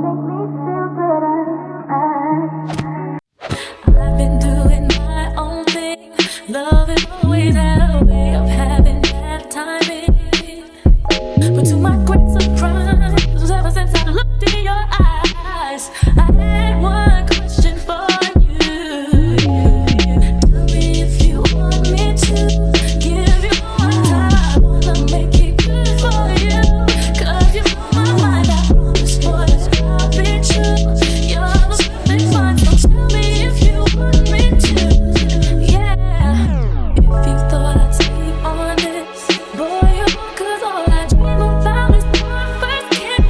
I've been doing my own thing. Love is always had a way of having bad timing. But to my great surprise, ever since I looked in your eyes, I had one question for you. Tell me if you want me to give you all my time. I wanna make it good for you, 'cause you blow my mind. I promise, boy, that I'll be true. You're the perfect one, so tell me if you want me to. Yeah, if you thought I'd stay on this, boy, you're wrong, 'cause all I dream about is my first kiss.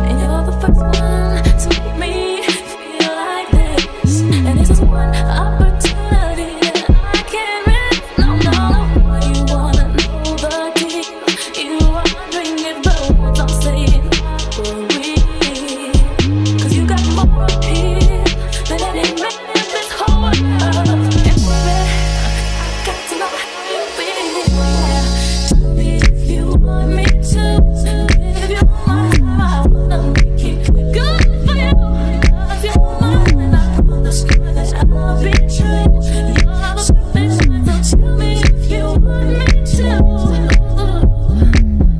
And you're the first one to make me feel like this. And this is one opportunity that I can't miss. No, no, boy, you wanna know the deal. You are wondering if the words I'm saying are for real. 'Cause you got more appeal than any man in this whole world. And baby, I got to know how you feel. Tell me if you want me to give you my time. I wanna make it good for you, 'cause you're mine, and I promise you that I'll be true. You're the perfect one, so tell me if you want me to.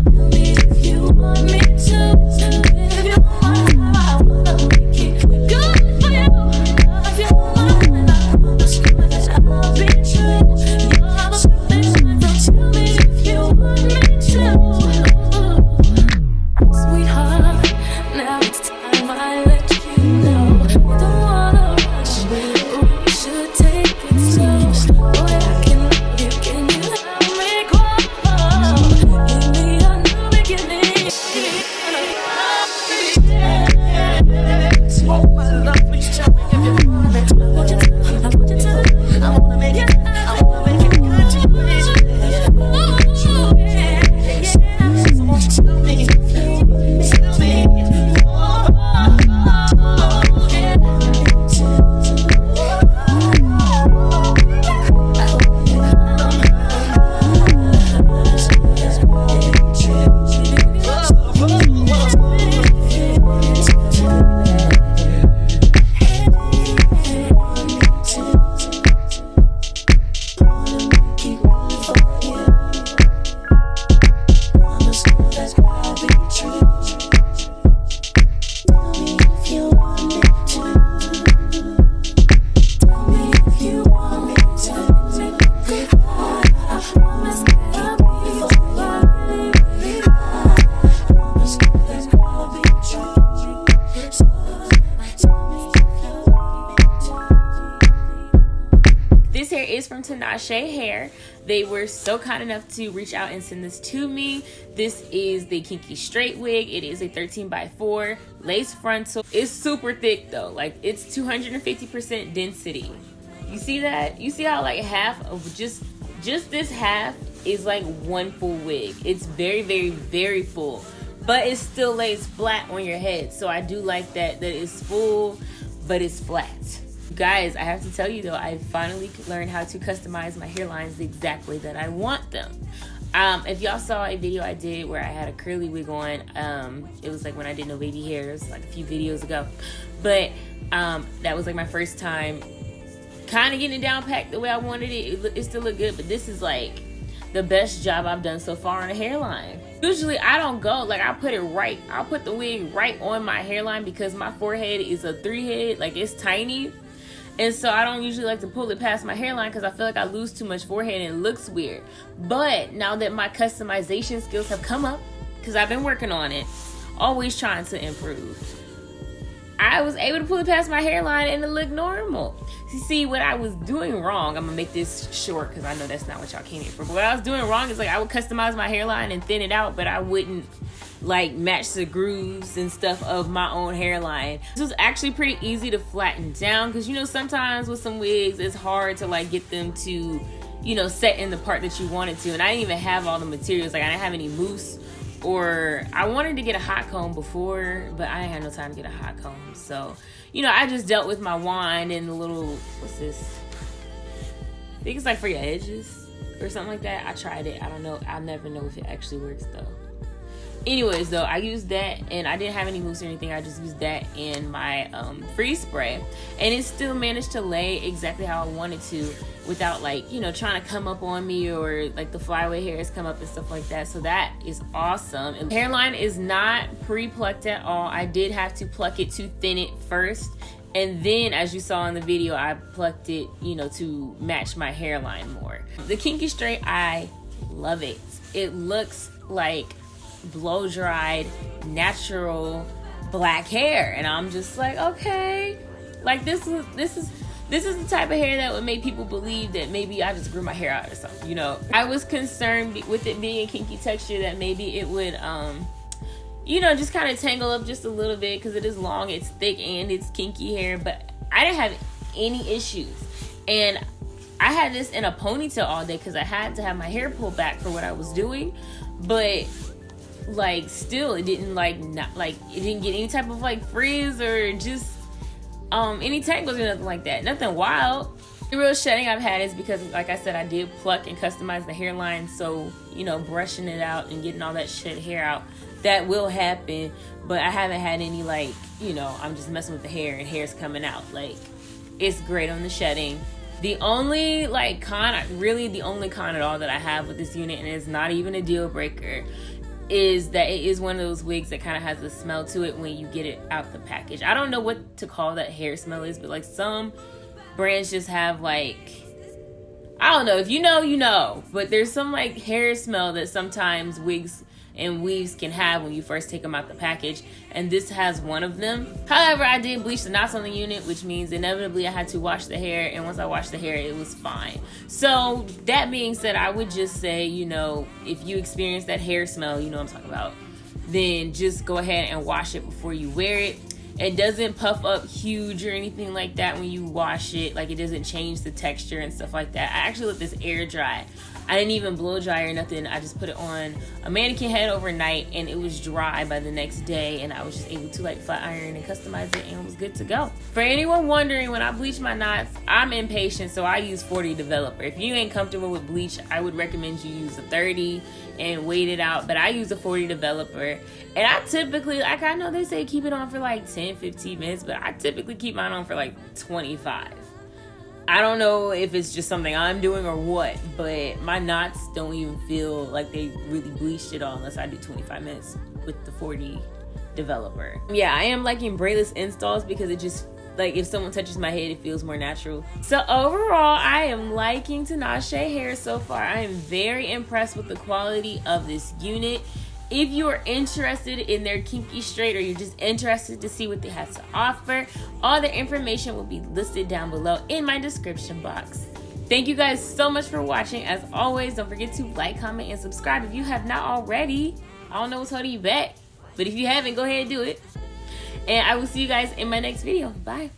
Tell me if you want me to give you my time. I wanna make it good for you, 'cause you're mine, and I promise you that I'll be true. You're the perfect one, so tell me if you want me to. Sweetheart, now it's time I let you know. We don't wanna rush, we should take it slow. Boy, I can love you, can you help me grow? Give me a new beginning. Oh, my love, please tell me if you want me to. I want you to, I want you to. I wanna make it good to you, baby. So won't you tell me, tell me, This hair is from Tinashe Hair. They were so kind enough to reach out and send this to me. This is the Kinky straight wig. It is a 13x4 lace frontal. It's super thick though. Like, it's 250% density. You see that? You see how like half of just this half is like one full wig. It's very, very, very full, but it still lays flat on your head. So I do like that it's full, but it's flat. Guys, I have to tell you though, I finally learned how to customize my hairlines the exact way that I want them. If y'all saw a video I did where I had a curly wig on, it was like when I did no baby hair. It was like a few videos ago, but that was like my first time kind of getting it down packed the way I wanted it. It still looked good, but this is like the best job I've done so far on a hairline. Usually I don't go, like I'll put the wig right on my hairline because my forehead is a 3 head, like it's tiny. And so I don't usually like to pull it past my hairline because I feel like I lose too much forehead and it looks weird. But now that my customization skills have come up, because I've been working on it, always trying to improve, I was able to pull it past my hairline and it looked normal. See, what I was doing wrong, I'm gonna make this short because I know that's not what y'all came here for, but what I was doing wrong is like I would customize my hairline and thin it out, but I wouldn't like match the grooves and stuff of my own hairline. This was actually pretty easy to flatten down because, you know, sometimes with some wigs it's hard to like get them to, you know, set in the part that you wanted to. And I didn't even have all the materials. Like I didn't have any mousse, or I wanted to get a hot comb before, but I didn't have no time to get a hot comb. So, you know, I just dealt with my wand and the little, what's this? I think it's like for your edges or something like that. I tried it. I don't know. I'll never know if it actually works though. Anyways, though, I used that, and I didn't have any mousse or anything. I just used that in my freeze spray, and it still managed to lay exactly how I wanted to without, like, you know, trying to come up on me or like the flyaway hairs come up and stuff like that. So that is awesome. And the hairline is not pre-plucked at all. I did have to pluck it to thin it first, and then, as you saw in the video, I plucked it, you know, to match my hairline more. The Kinky Straight, I love it. It looks like blow dried natural black hair, and I'm just like, okay, like this is the type of hair that would make people believe that maybe I just grew my hair out or something, you know. I was concerned with it being a kinky texture that maybe it would you know, just kind of tangle up just a little bit because it is long, it's thick, and it's kinky hair, but I didn't have any issues. And I had this in a ponytail all day because I had to have my hair pulled back for what I was doing, but like still it didn't it didn't get any type of like frizz or just any tangles or nothing like that. Nothing wild. The real shedding I've had is because, like I said, I did pluck and customize the hairline, so, you know, brushing it out and getting all that shed hair out, that will happen. But I haven't had any, like, you know, I'm just messing with the hair and hair's coming out. Like, it's great on the shedding. The only like the only con at all that I have with this unit, and it's not even a deal breaker, is that it is one of those wigs that kind of has a smell to it when you get it out the package. I don't know what to call that hair smell is, but like some brands just have like, I don't know, if you know, you know, but there's some like hair smell that sometimes wigs and weaves can have when you first take them out the package, and this has one of them. However, I did bleach the knots on the unit, which means inevitably I had to wash the hair, and once I washed the hair, it was fine. So that being said, I would just say, you know, if you experience that hair smell, you know what I'm talking about, then just go ahead and wash it before you wear it. It doesn't puff up huge or anything like that when you wash it. Like, it doesn't change the texture and stuff like that. I actually let this air dry. I didn't even blow dry or nothing. I just put it on a mannequin head overnight, and it was dry by the next day, and I was just able to like flat iron and customize it, and it was good to go. For anyone wondering, when I bleach my knots, I'm impatient, so I use 40 developer. If you ain't comfortable with bleach, I would recommend you use a 30 and wait it out, but I use a 40 developer. And I typically, like, I know they say keep it on for like 10-15 minutes, but I typically keep mine on for like 25. I don't know if it's just something I'm doing or what, but my knots don't even feel like they really bleached at all unless I do 25 minutes with the 40 developer. Yeah, I am liking braidless installs because it just, like, if someone touches my head, it feels more natural. So overall, I am liking Tinashe Hair so far. I am very impressed with the quality of this unit. If you are interested in their Kinky Straight, or you're just interested to see what they have to offer, all the information will be listed down below in my description box. Thank you guys so much for watching. As always, don't forget to like, comment, and subscribe if you have not already. I don't know what's holding you back, but if you haven't, go ahead and do it. And I will see you guys in my next video. Bye.